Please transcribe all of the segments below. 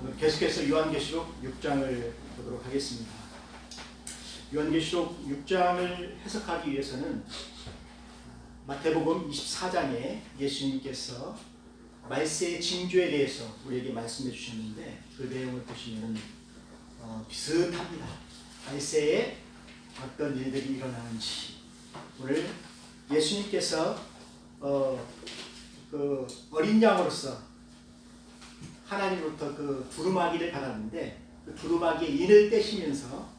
오늘 계속해서 요한계시록 6장을 보도록 하겠습니다. 요한계시록 6장을 해석하기 위해서는 마태복음 24장에 예수님께서 말세의 징조에 대해서 우리에게 말씀해 주셨는데 그 내용을 보시면 비슷합니다. 말세에 어떤 일들이 일어나는지 오늘 예수님께서 그 어린 양으로서 하나님으로부터 그 두루마기를 받았는데 그 두루마기의 인을 떼시면서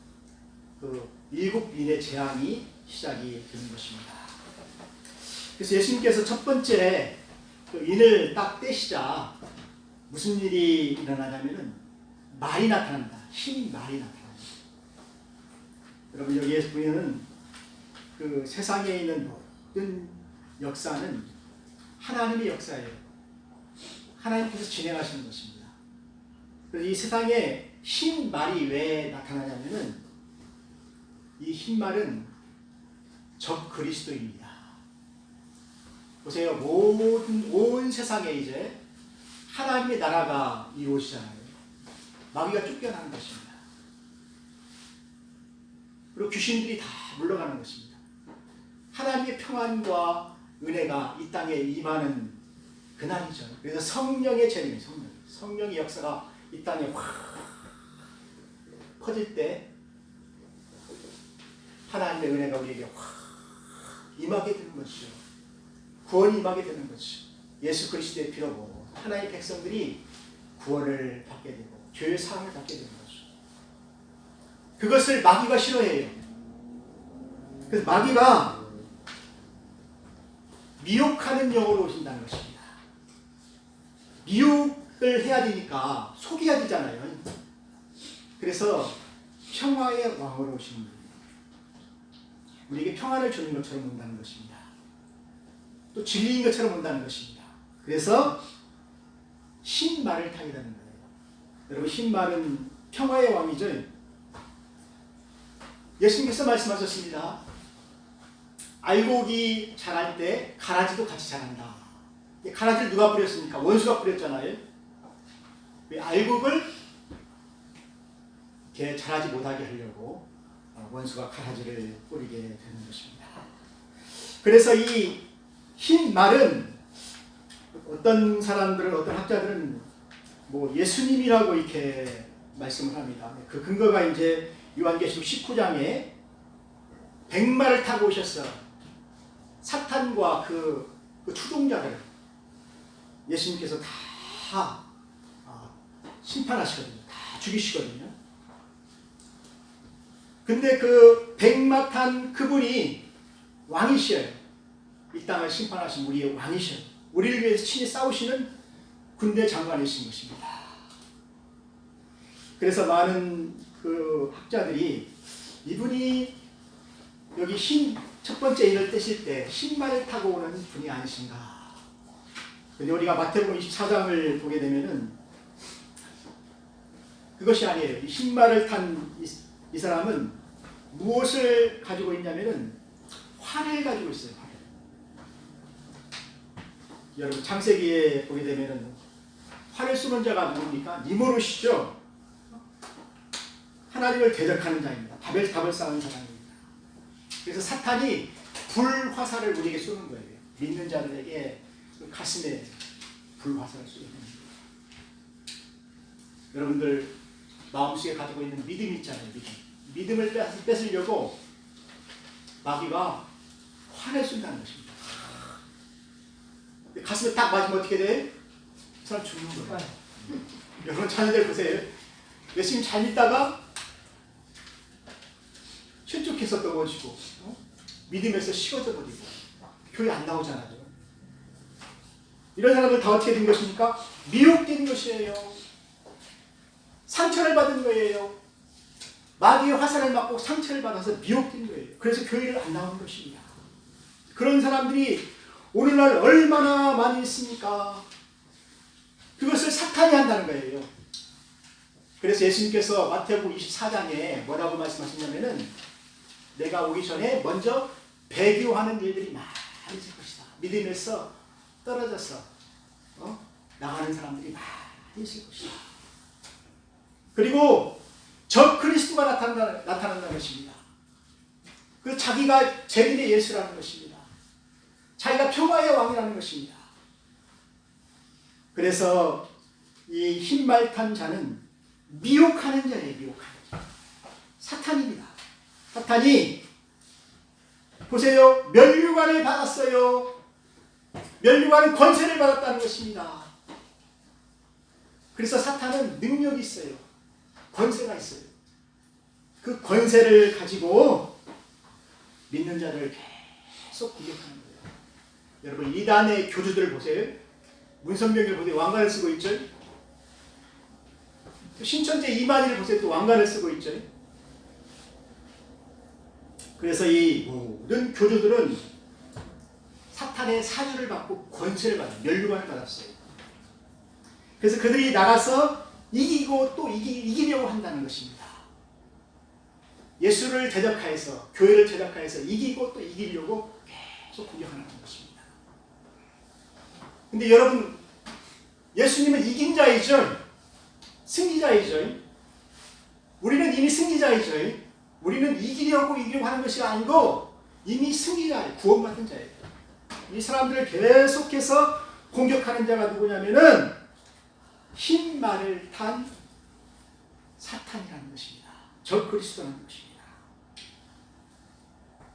그 7인의 재앙이 시작이 되는 것입니다. 그래서 예수님께서 첫 번째 그 인을 딱 떼시자 무슨 일이 일어나냐면은 말이 나타납니다. 흰 말이 나타납니다. 여러분 여기에 보면은 그 세상에 있는 모든 역사는 하나님의 역사예요. 하나님께서 진행하시는 것입니다. 그래서 이 세상에 흰 말이 왜 나타나냐면은 이 흰 말은 적 그리스도입니다. 보세요. 온 세상에 이제 하나님의 나라가 이루어지잖아요. 마귀가 쫓겨나는 것입니다. 그리고 귀신들이 다 물러가는 것입니다. 하나님의 평안과 은혜가 이 땅에 임하는 그날이죠. 그래서 성령의 재림, 성령의 역사가 이 땅에 확 퍼질 때 하나님의 은혜가 우리에게 확 임하게 되는 것이죠. 구원이 임하게 되는 것이죠. 예수 그리스도의 피로 하나님의 백성들이 구원을 받게 되고 죄의 사함을 받게 되는 것이죠. 그것을 마귀가 싫어해요. 그래서 마귀가 미혹하는 영으로 오신다는 것입니다. 미혹을 해야 되니까 속여야 되잖아요. 그래서 평화의 왕으로 오시는 분이에요. 우리에게 평안을 주는 것처럼 온다는 것입니다. 또 진리인 것처럼 온다는 것입니다. 그래서 흰 말을 타게 되는 거예요. 여러분 흰 말은 평화의 왕이죠. 예수님께서 말씀하셨습니다. 알곡이 자랄 때 가라지도 같이 자란다. 가라지를 누가 뿌렸습니까? 원수가 뿌렸잖아요. 알곡을 이렇게 자라지 못하게 하려고 원수가 가라지를 뿌리게 되는 것입니다. 그래서 이 흰 말은 어떤 사람들은, 어떤 학자들은 뭐 예수님이라고 이렇게 말씀을 합니다. 그 근거가 이제 요한계시록 19장에 백마를 타고 오셨어. 사탄과 그 추종자들 예수님께서 다 심판하시거든요. 다 죽이시거든요. 근데 그 백마 탄 그분이 왕이셔요. 이 땅을 심판하신 우리의 왕이셔요. 우리를 위해서 친히 싸우시는 군대 장관이신 것입니다. 그래서 많은 그 학자들이 이분이 여기 첫 번째 인을 떼실 때 흰말을 타고 오는 분이 아니신가. 근데 우리가 마태복음 24장을 보게 되면은 그것이 아니에요. 이 흰말을 탄 이 사람은 무엇을 가지고 있냐면은 활을 가지고 있어요. 활. 여러분 창세기에 보게 되면은 활을 쏘는 자가 누굽니까? 니무롯이죠. 하나님을 대적하는 자입니다. 답을 쌓은 사람입니다. 그래서 사탄이 불화살을 우리에게 쏘는 거예요. 믿는 자들에게 그 가슴에 불화살을 쏘는 거예요. 여러분들 마음속에 가지고 있는 믿음이 있잖아요. 믿음을 뺏으려고 마귀가 화를 쏜다는 것입니다. 가슴에 딱 맞으면 어떻게 돼? 그 사람 죽는 거예요. 여러분 자녀들 보세요. 열심히 잘 믿다가 실족해서 떨어지고 믿음에서 식어져 버리고 교회 안 나오잖아요. 이런 사람들 다 어떻게 된 것입니까? 미혹된 것이에요. 상처를 받은 거예요. 마귀의 화살을 맞고 상처를 받아서 미혹된 거예요. 그래서 교회를 안 나오는 것입니다. 그런 사람들이 오늘날 얼마나 많이 있습니까? 그것을 사탄이 한다는 거예요. 그래서 예수님께서 마태복음 24장에 뭐라고 말씀하셨냐면은 내가 오기 전에 먼저 배교하는 일들이 많이 있을 것이다. 믿음에서 떨어져서 나가는 사람들이 많이 있을 것이다. 그리고 적 그리스도가 나타난다는 것입니다. 그 자기가 재림의 예수라는 것입니다. 자기가 평화의 왕이라는 것입니다. 그래서 이 흰말 탄 자는 미혹하는 자예요. 미혹하는 자. 사탄입니다. 사탄이 보세요. 면류관을 받았어요. 면류관은 권세를 받았다는 것입니다. 그래서 사탄은 능력이 있어요. 권세가 있어요. 그 권세를 가지고 믿는 자를 계속 공격하는 거예요. 여러분 이단의 교주들 보세요. 문선명을 보세요. 왕관을 쓰고 있죠. 또 신천지 이만희를 보세요. 또 왕관을 쓰고 있죠. 그래서 이 모든 교주들은 사탄의 사주를 받고 권세를 받아요. 면류관을 받았어요. 그래서 그들이 나가서 이기고 또 이기려고 한다는 것입니다. 예수를 대적하여서 교회를 대적하여서 이기고 또 이기려고 계속 공격하는 것입니다. 근데 여러분 예수님은 이긴 자이죠. 승리자이죠. 우리는 이미 승리자이죠. 우리는 이기려고 하는 것이 아니고 이미 승리자예요. 구원받은 자예요. 이 사람들을 계속해서 공격하는 자가 누구냐면은 흰 말을 탄 사탄이라는 것입니다. 적 그리스도라는 것입니다.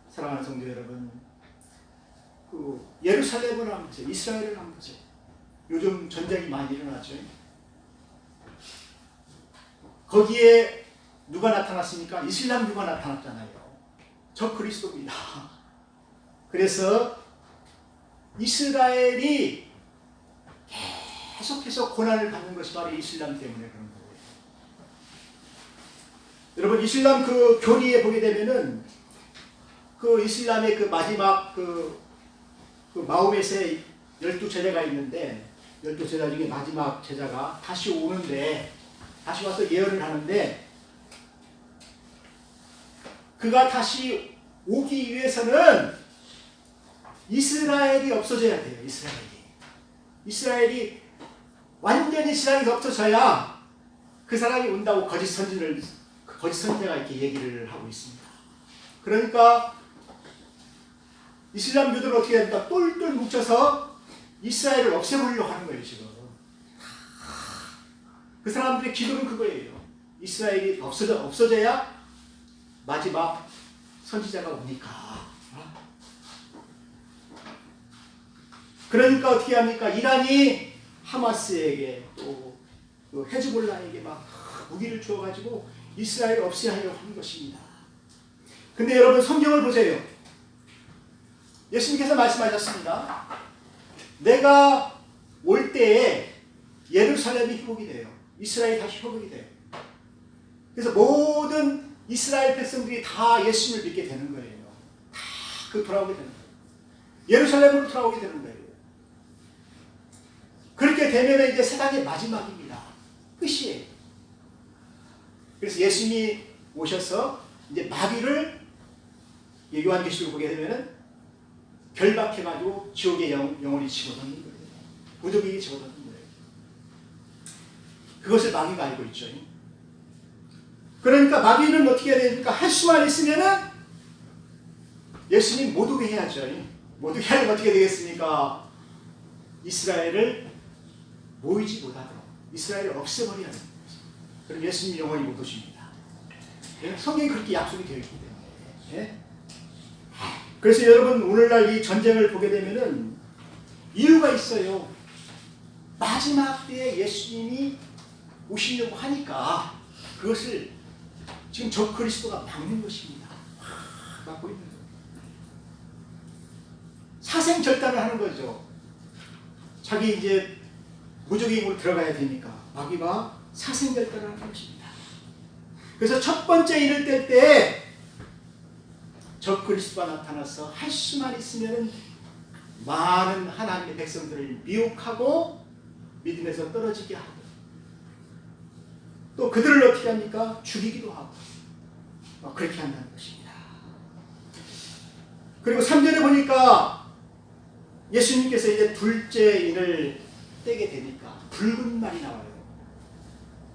사랑하는 성도 여러분, 그 예루살렘을 한번 보세요. 이스라엘을 한번 보세요. 요즘 전쟁이 많이 일어나죠. 거기에 누가 나타났습니까? 이슬람교가 나타났잖아요. 적 그리스도입니다. 그래서 이스라엘이 계속해서 고난을 받는 것이 바로 이슬람 때문에 그런 거예요. 여러분 이슬람 그 교리에 보게 되면은 그 이슬람의 그 마지막 그 마호멧의 12제자가 있는데 12제자 중에 마지막 제자가 다시 오는데 다시 와서 예언을 하는데 그가 다시 오기 위해서는 이스라엘이 없어져야 돼요. 이스라엘이 완전히 이스라엘이 없어져야 그 사람이 온다고 거짓 선지자가 이렇게 얘기를 하고 있습니다. 그러니까 이슬람교들은 어떻게 합니까? 똘똘 뭉쳐서 이스라엘을 없애버리려고 하는 거예요. 지금 그 사람들의 기도는 그거예요. 이스라엘이 없어져야 마지막 선지자가 오니까. 그러니까 어떻게 합니까? 이란이 하마스에게 또 헤즈볼라에게 막 무기를 주어가지고 이스라엘을 없애하려고 하는 것입니다. 근데 여러분 성경을 보세요. 예수님께서 말씀하셨습니다. 내가 올 때에 예루살렘이 회복이 돼요. 이스라엘이 다시 회복이 돼요. 그래서 모든 이스라엘 백성들이 다 예수님을 믿게 되는 거예요. 다 돌아오게 되는 거예요. 예루살렘으로 돌아오게 되는 거예요. 그렇게 되면 이제 세상의 마지막입니다. 끝이에요. 그래서 예수님이 오셔서 이제 마귀를 요한계시록 보게 되면은 결박해가지고 지옥의 영혼이 집어넣는 거예요. 무적에게 집어넣는 거예요. 그것을 마귀가 알고 있죠. 그러니까 마귀는 어떻게 해야 됩니까? 할 수만 있으면은 예수님 못 오게 해야죠. 못 오게 하려면 어떻게 되겠습니까? 이스라엘을 모이지 못하도록 이스라엘을 없애버려야 됩니다. 그럼 예수님 영원히 못 오십니다. 성경이 그렇게 약속이 되어 있기 때문에. 그래서 여러분 오늘날 이 전쟁을 보게 되면은 이유가 있어요. 마지막 때에 예수님이 오시려고 하니까 그것을 지금 적 그리스도가 막는 것입니다. 막고 있는 거예요. 사생절단을 하는 거죠. 자기 이제 무적의 힘으로 들어가야 되니까 마귀가 사생절단을 하는 것입니다. 그래서 첫 번째 일을 뗄 때 적 그리스도가 나타나서 할 수만 있으면 많은 하나님의 백성들을 미혹하고 믿음에서 떨어지게 하고 또 그들을 어떻게 합니까? 죽이기도 하고 그렇게 한다는 것입니다. 그리고 3절에 보니까 예수님께서 이제 둘째 인을 떼게 되니까 붉은 말이 나와요.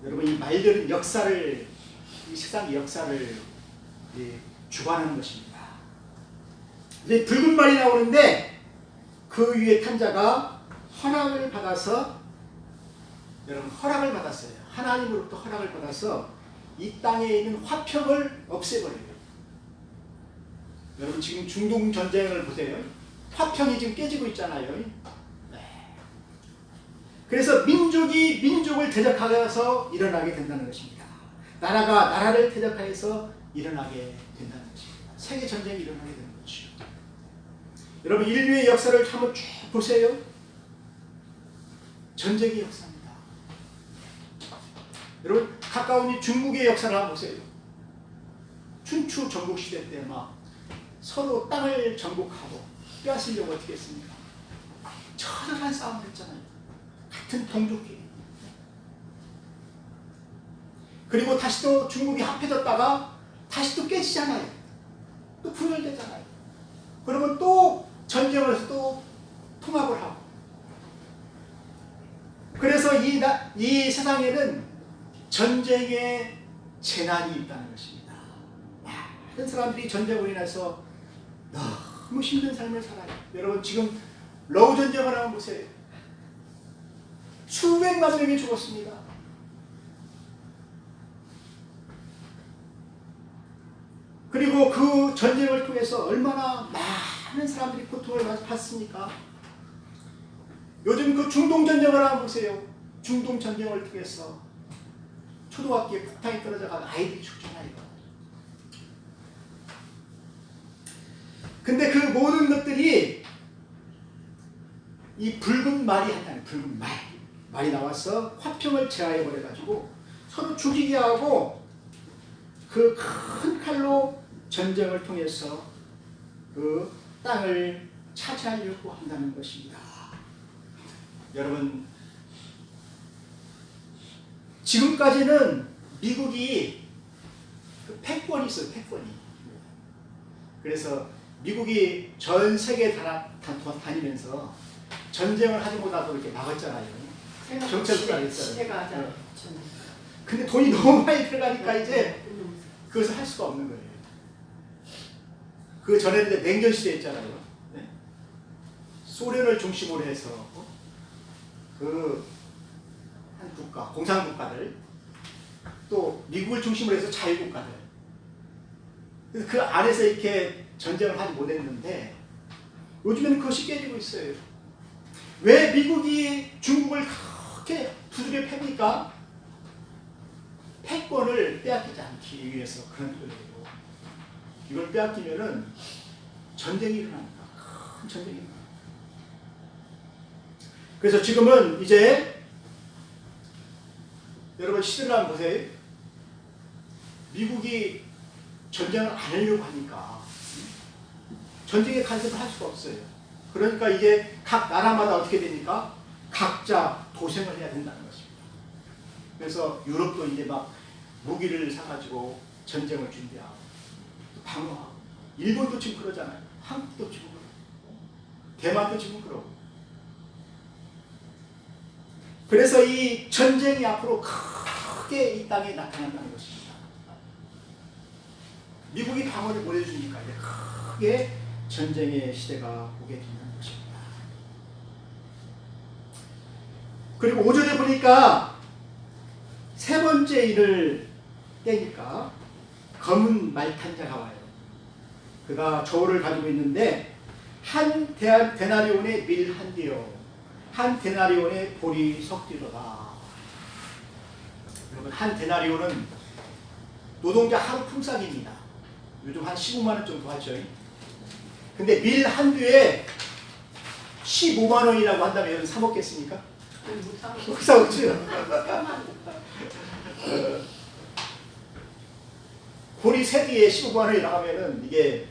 여러분 이 말들은 역사를 이 세상의 역사를 주관하는 것입니다. 이제 붉은 말이 나오는데 그 위에 탄 자가 허락을 받아서 여러분 허락을 받았어요. 하나님으로부터 허락을 받아서 이 땅에 있는 화평을 없애버려요. 여러분 지금 중동 전쟁을 보세요. 화평이 지금 깨지고 있잖아요. 네. 그래서 민족이 민족을 대적하여서 일어나게 된다는 것입니다. 나라가 나라를 대적하여서 일어나게 된다는 것입니다. 세계 전쟁이 일어나게 되는 거죠. 여러분 인류의 역사를 한번 쭉 보세요. 전쟁의 역사입니다. 여러분 가까운 이 중국의 역사를 한번 보세요. 춘추 전국시대 때 막 서로 땅을 정복하고 빼앗으려고 어떻게 했습니까? 처절한 싸움을 했잖아요. 같은 동족끼리. 그리고 다시 또 중국이 합해졌다가 다시 또 깨지잖아요. 또 분열되잖아요. 그러면 또 전쟁을 해서 또 통합을 하고. 그래서 이 세상에는 전쟁의 재난이 있다는 것입니다. 많은 사람들이 전쟁으로 인해서 너무 힘든 삶을 살아요. 여러분 지금 러우 전쟁을 한번 보세요. 수백만 명이 죽었습니다. 그리고 그 전쟁을 통해서 얼마나 많은 사람들이 고통을 받습니까? 요즘 그 중동 전쟁을 한번 보세요. 중동 전쟁을 통해서 초등학교에 폭탄이 떨어져가 아이들이 죽잖아요. 근데 그 모든 것들이 이 붉은 말이 한다는 붉은 말이 나와서 화평을 제하해 버려가지고 서로 죽이게 하고 그 큰 칼로 전쟁을 통해서 그 땅을 차지하려고 한다는 것입니다. 여러분 지금까지는 미국이 그 패권이 있어요. 패권이. 그래서 미국이 전 세계 다니면서 전쟁을 하지 못하고 이렇게 막았잖아요. 정책을 했잖아요. 근데 돈이 너무 많이 들어가니까 이제 그것을 할 수가 없는 거예요. 그 전에 이제 냉전 시대 있잖아요. 네? 소련을 중심으로 해서 그 한 국가, 공산국가들, 또 미국을 중심으로 해서 자유국가들. 그래서 그 안에서 이렇게 전쟁을 하지 못했는데 요즘에는 그것이 깨지고 있어요. 왜 미국이 중국을 그렇게 두드려 팹니까? 패권을 빼앗기지 않기 위해서 그런 거예요. 이걸 빼앗기면은 전쟁이 일어납니다. 큰 전쟁이 일어납니다. 그래서 지금은 이제 여러분 시대를 한번 보세요. 미국이 전쟁을 안 하려고 하니까 전쟁에 간섭을 할 수가 없어요. 그러니까 이제 각 나라마다 어떻게 되니까 각자 도생을 해야 된다는 것입니다. 그래서 유럽도 이제 막 무기를 사가지고 전쟁을 준비하고 방어하고 일본도 지금 그러잖아요. 한국도 지금 그러고 대만도 지금 그러고. 그래서 이 전쟁이 앞으로 크게 이 땅에 나타난다는 것입니다. 미국이 방어를 보내주니까 이제 크게 전쟁의 시대가 오게 된다는 것입니다. 그리고 5절에 보니까 세 번째 일을 깨니까 검은 말탄 자가 와요. 그가 저울을 가지고 있는데 한 데나리온의 밀 한 디요 한 데나리온의 보리 석디로다. 여러분 한 데나리온은 노동자 하루 품삯입니다. 요즘 한 15만 원 정도 하죠. 근데 밀 한 뒤에 15만 원이라고 한다면 여러분 사 먹겠습니까? 못 사 먹죠. 보리 세 뒤에 15만 원이 나가면은 이게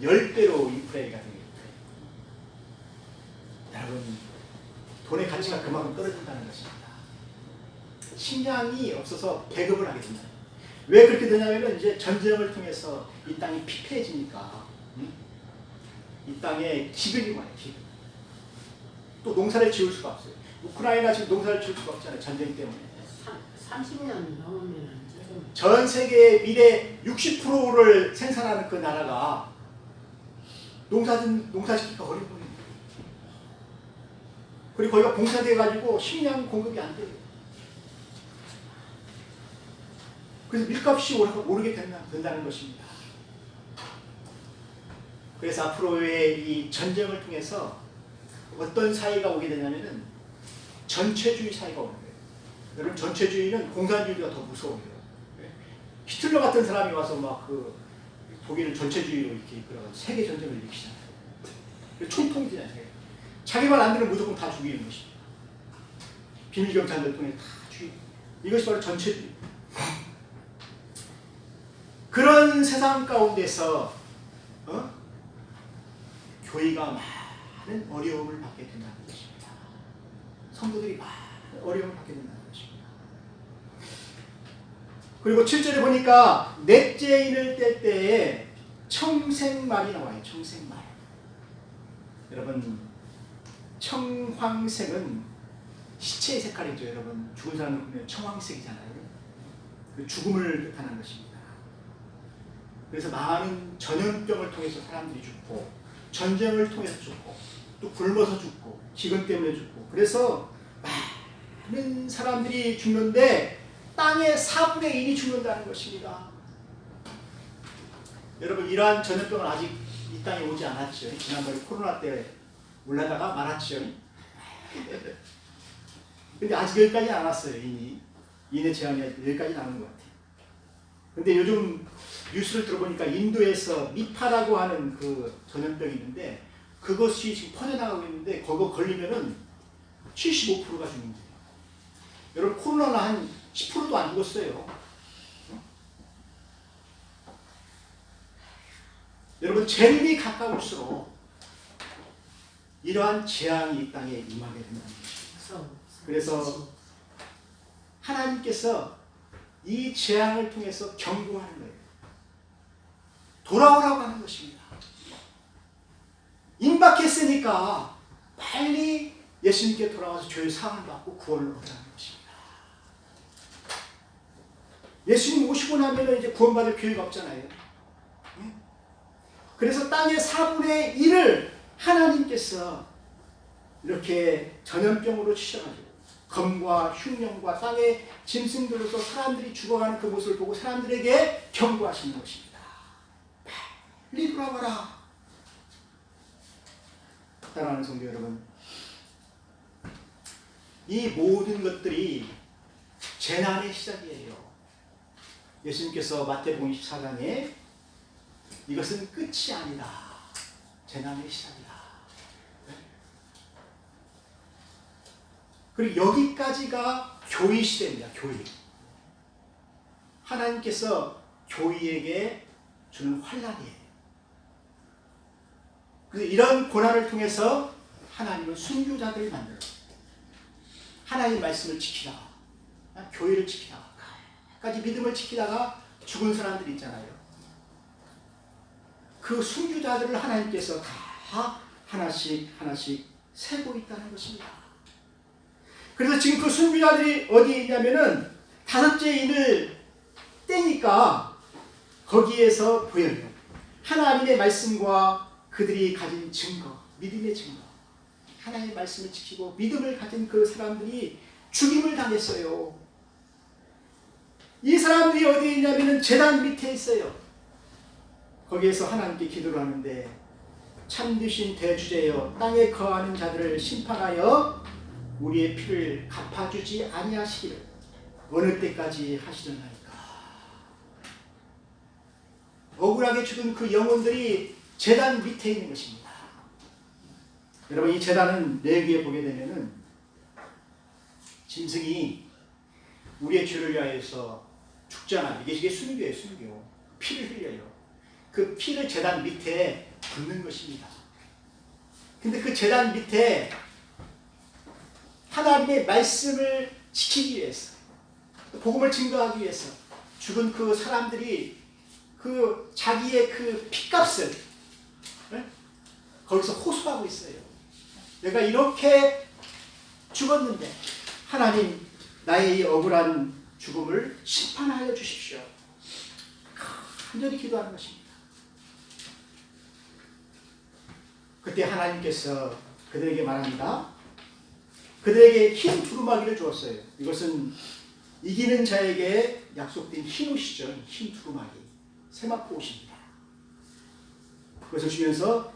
10배로 인플레이가 됩니다. 여러분 돈의 가치가 그만큼 떨어진다는 것입니다. 식량이 없어서 배급을 하게 된다. 왜 그렇게 되냐면은 이제 전쟁을 통해서 이 땅이 피폐해지니까 이 땅에 기근이 와요. 기근. 또 농사를 지을 수가 없어요. 우크라이나 지금 농사를 지을 수가 없잖아요. 전쟁 때문에. 30년 넘으면 조금 전 세계의 밀의 60%를 생산하는 그 나라가 농사짓기가 어려운 거예요. 그리고 거기가 봉사돼가지고 식량 공급이 안 돼요. 그래서 밀값이 오르게 된다는 것입니다. 그래서 앞으로의 이 전쟁을 통해서 어떤 사회가 오게 되냐면은 전체주의 사회가 오는 거예요. 여러분, 전체주의는 공산주의가 더 무서워요. 히틀러 같은 사람이 와서 막 그 독일을 전체주의로 이렇게 이끌어가지고 세계 전쟁을 일으키잖아요. 총통이잖아요. 자기 말 안 들으면 무조건 다 죽이는 것입니다. 비밀 경찰들 통해 다 죽이는. 이것이 바로 전체주의. 그런 세상 가운데서 교회가 많은 어려움을 받게 된다는 것입니다. 성도들이 많은 어려움을 받게 된다는 것입니다. 그리고 7절에 보니까 넷째 인을 뗄 때에 청생말이 나와요. 청생말. 여러분, 청황색은 시체의 색깔이죠. 여러분, 죽은 사람을 보면 청황색이잖아요. 그 죽음을 뜻하는 것입니다. 그래서 많은 전염병을 통해서 사람들이 죽고, 전쟁을 통해서 죽고, 또 굶어서 죽고, 기근 때문에 죽고, 그래서 많은 사람들이 죽는데 땅의 4분의 1이 죽는다는 것입니다. 여러분, 이러한 전염병은 아직 이 땅에 오지 않았죠. 지난번에 코로나 때 올라다가 말았죠. 근데 아직 여기까지는 안 왔어요. 인의 재앙이 여기까지는 안 온 것 같아요. 근데 요즘 뉴스를 들어보니까 인도에서 니파라고 하는 그 전염병이 있는데 그것이 지금 퍼져나가고 있는데 그거 걸리면은 75%가 죽는 거예요. 여러분, 코로나는 한 10%도 안 죽었어요. 여러분, 재림이 가까울수록 이러한 재앙이 이 땅에 임하게 된다는 것입니다. 그래서 하나님께서 이 재앙을 통해서 경고하는 거예요. 돌아오라고 하는 것입니다. 임박했으니까 빨리 예수님께 돌아와서 죄의 사함을 받고 구원을 얻으라는 것입니다. 예수님 오시고 나면 이제 구원받을 기회가 없잖아요. 그래서 땅의 4분의 1을 하나님께서 이렇게 전염병으로 치셔가지고 검과 흉년과 땅의 짐승들로서 사람들이 죽어가는 그 모습을 보고 사람들에게 경고하시는 것입니다. 빨리 돌아와라. 사랑하는 성도 여러분, 이 모든 것들이 재난의 시작이에요. 예수님께서 마태복음 24장에 이것은 끝이 아니다. 재난의 시작이다. 그리고 여기까지가 교회 시대입니다. 교회. 하나님께서 교회에게 주는 환난이에요. 그래서 이런 고난을 통해서 하나님은 순교자들을 만들어요. 하나님의 말씀을 지키다가, 교회를 지키다가, 까지 믿음을 지키다가 죽은 사람들이 있잖아요. 그 순교자들을 하나님께서 다 하나씩 세고 있다는 것입니다. 그래서 지금 그 순교자들이 어디에 있냐면은 5째 인을 떼니까 거기에서 보여요. 하나님의 말씀과 그들이 가진 증거, 믿음의 증거. 하나님의 말씀을 지키고 믿음을 가진 그 사람들이 죽임을 당했어요. 이 사람들이 어디에 있냐면은 제단 밑에 있어요. 거기에서 하나님께 기도를 하는데, 참되신 대주제여 땅에 거하는 자들을 심판하여 우리의 피를 갚아주지 아니하시기를 어느 때까지 하시려나이까. 억울하게 죽은 그 영혼들이 제단 밑에 있는 것입니다. 여러분, 이 제단은 레위기에 보게 되면은 짐승이 우리의 죄를 위하여서 죽잖아요. 이게 순교예요, 순교. 피를 흘려요. 그 피를 제단 밑에 붓는 것입니다. 근데 그 제단 밑에 하나님의 말씀을 지키기 위해서, 복음을 증거하기 위해서 죽은 그 사람들이 그 자기의 그 피값을 거기서 호소하고 있어요. 내가 이렇게 죽었는데 하나님, 나의 이 억울한 죽음을 심판하여 주십시오. 간절히 기도하는 것입니다. 그때 하나님께서 그들에게 말합니다. 그들에게 흰 두루마기를 주었어요. 이것은 이기는 자에게 약속된 흰 옷이죠. 흰 두루마기. 세마포 옷입니다. 그것을 주면서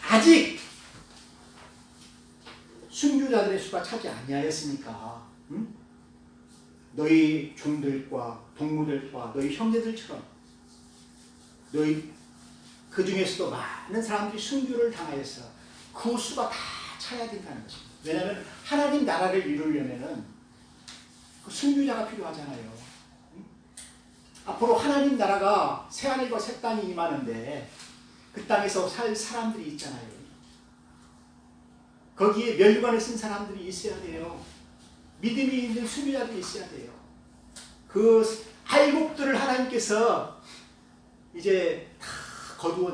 아직 순교자들의 수가 차지 아니하였으니까 너희 종들과 동무들과 너희 형제들처럼 너희 그 중에서도 많은 사람들이 순교를 당하여서 그 수가 다 차야 된다는 것입니다. 왜냐하면 하나님 나라를 이루려면은 그 순교자가 필요하잖아요. 앞으로 하나님 나라가 새하늘과 새 땅이 임하는데 그 땅에서 살 사람들이 있잖아요. 거기에 멸류관을 쓴 사람들이 있어야 돼요. 믿음이 있는 순교자들이 있어야 돼요. 그 알곡들을 하나님께서 이제 다 거두어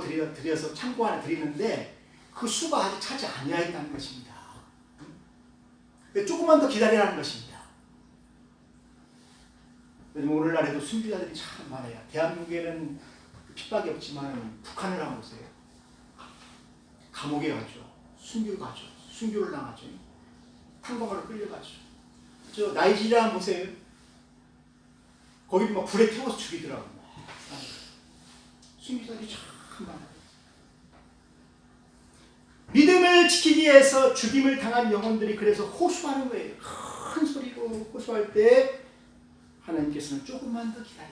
드려서 창고 안에 드리는데 그 수가 아직 차지 아니하였다는 것입니다. 조금만 더 기다리라는 것입니다. 왜냐면 오늘날에도 순교자들이 참 많아요. 대한민국에는 핍박이 없지만 북한을 한번 보세요. 감옥에 가죠. 순교를 당하죠. 탄광으로 끌려가죠. 저 나이지리아 보세요. 거기도 막 불에 태워서 죽이더라고요. 순교자들이 참 많아요. 믿음을 지키기 위해서 죽임을 당한 영혼들이 그래서 호소하는 거예요. 큰 소리로 호소할 때 하나님께서는 조금만 더 기다려.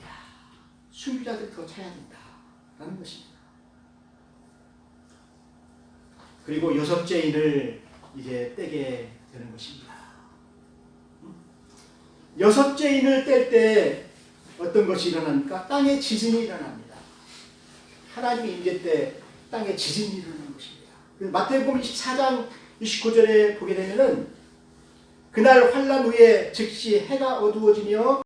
순교자들이 더 차야 된다라는 것입니다. 그리고 여섯째 인을 이제 떼게 되는 것입니다. 여섯째 인을 뗄 때 어떤 것이 일어납니까? 땅에 지진이 일어납니다. 하나님의 임재 때 땅에 지진이 일어나는 것입니다. 마태복음 24장 29절에 보게 되면은 그날 환란 후에 즉시 해가 어두워지며